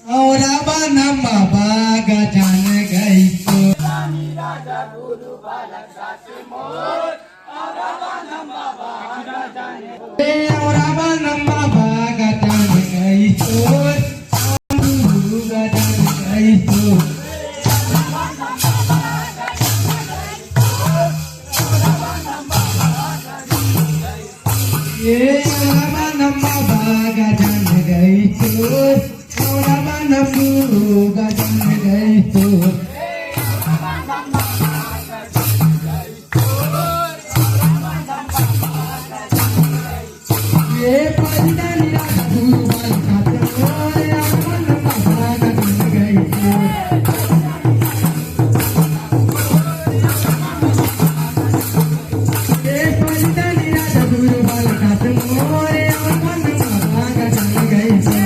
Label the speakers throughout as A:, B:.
A: औराबा नम्मा बागा जान गई तो
B: राजा गुरु बालक दास मोर औराबा नम्मा बागा जाने
A: औराबा नम्मा बागा जान गई तो गुरु गा जान गई तो ये औराबा नम्मा बागा जान गई तो औराबा नम्मा गा जान गई तो ये परिदा निराशा गुरु बालक दास मोर औराबा नम्मा बागा जान गई तो ये परिदा निराशा गुरु बालक दास मोर औराबा नम्मा बागा जान गई तो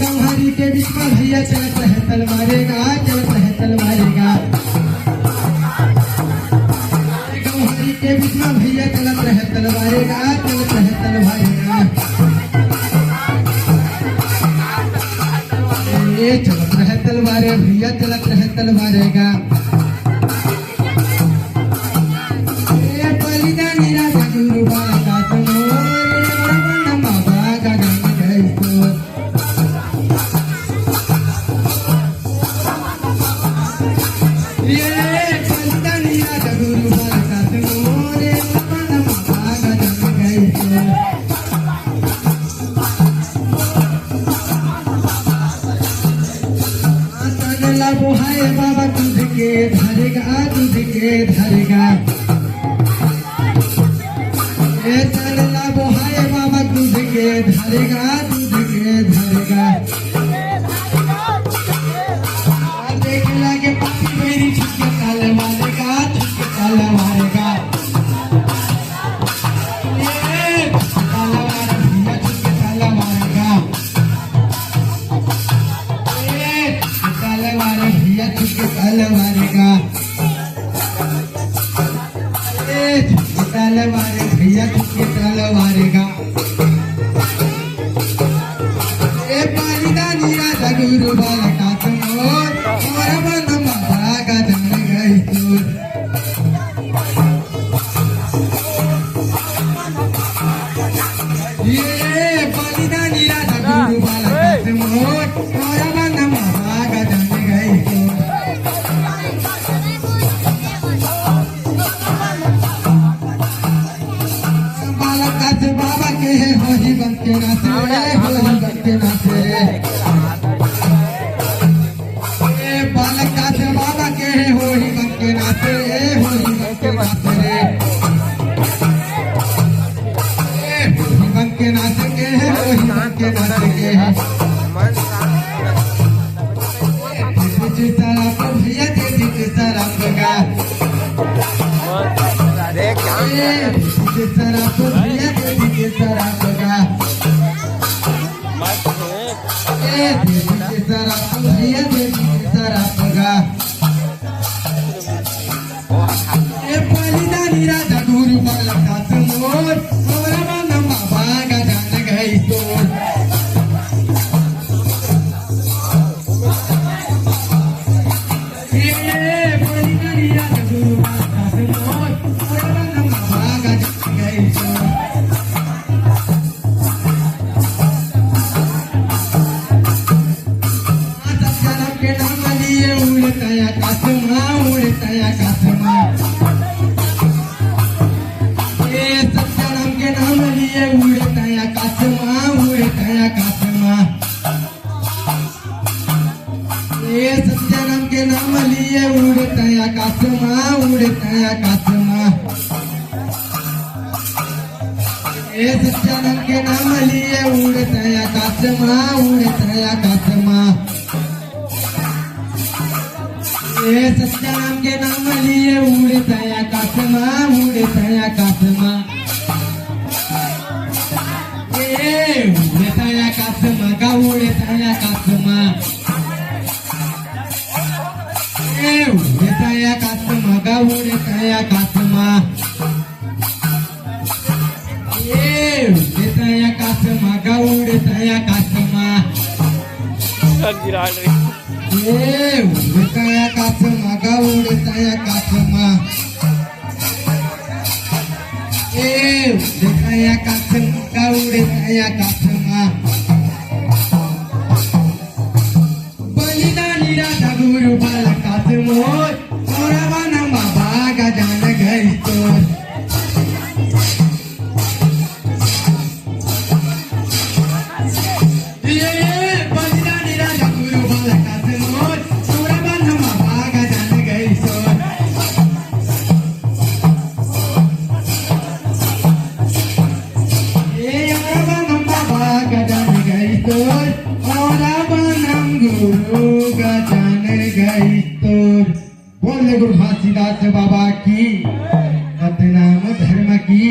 A: गंवारी के बीच में भैया चलत है तलवारेगा चलत है तलवारेगा गंवारी के बीच में भैया चलत है तलवारेगा चलत है तलवारेगा ये चलत है तलवारे भैया चलत है तलवारेगा ये बलिदानी राजा गुरु बालक दास मोर औराबा नम्मा बागा जान गई तो ये बलिदानी राजा गुरु बालक दास मोर औराबा नम्मा बागा जान गई तो तगला बुहाए बाबा दूध के धरेगा दूध के धरेगा ये तगला बुहाए बाबा दूध के धरेगा दूध के धरेगा देख लागे पापी मेरी छुटके ताल मारेगा छुटके ताल मारेगा ये ताल मार भैया छुटके ताल मारेगा ये ताल मार भैया छुटके ताल मारेगा ये छुटके ताल मारे भैया छुटके ताल मारेगा ये बलिदानी राजा गुरु बालक दास मोर औराबा नम्मा बागा जान गई तो ये बलिदानी राजा गुरु बालक दास मोर औराबा नम्मा बागा जान गई तो बालक दास बाबा के होही बन के नाचे होही बन के नाचे ये बालक दास बाबा के होही बन के नाचे होही बन के नाचे ये होही बन के नाचे के होही बन के नाचे के तुझे तरफ भैया तुझे तरफ गा ये तुझे तरफ भैया तुझे तरफ गा ये तुझे तरफ भैया तुझे तरफ गा ये बलिदानी राजा गुरु बालक दास मोर औराबा नम्मा बागा जान गई तो ये बलिदानी राजा गुरु बालक दास मोर औराबा नम्मा बागा जान गई तो सत्याराम के नाम लिए उड़ता आकाश में उड़ता आकाश में ये सत्याराम के नाम लिए उड़ता आकाश में उड़ता आकाश में ये सत्याराम के नाम लिए उड़ता आकाश में उड़ता आकाश में ये सत्याराम के नाम लिए उड़ता आकाश में उड़ता आकाश में ये सत्याराम के नाम लिए उड़ता आकाश में उड़ता आकाश में ये उड़ता आकाश में गा उड़ता आकाश में ये उड़ता आकाश में गा उड़ता आकाश में कासमा गौडतया कासमा ए उडतया कासमा गौडतया कासमा ए उडतया कासमा गौडतया कासमा बलिदानी राजा गुरु बालकाच मोर औरवाना बाबा गजान गैतोर बलिदानी राजा गुरु बालकाच मोर औरवाना बाबा गजान गैतोर औरवाना बाबा गजान गैतोर औरवाना गुरु गजान गैतोर। बोल गुरु घासीदास बाबा की, सतनाम धर्म की।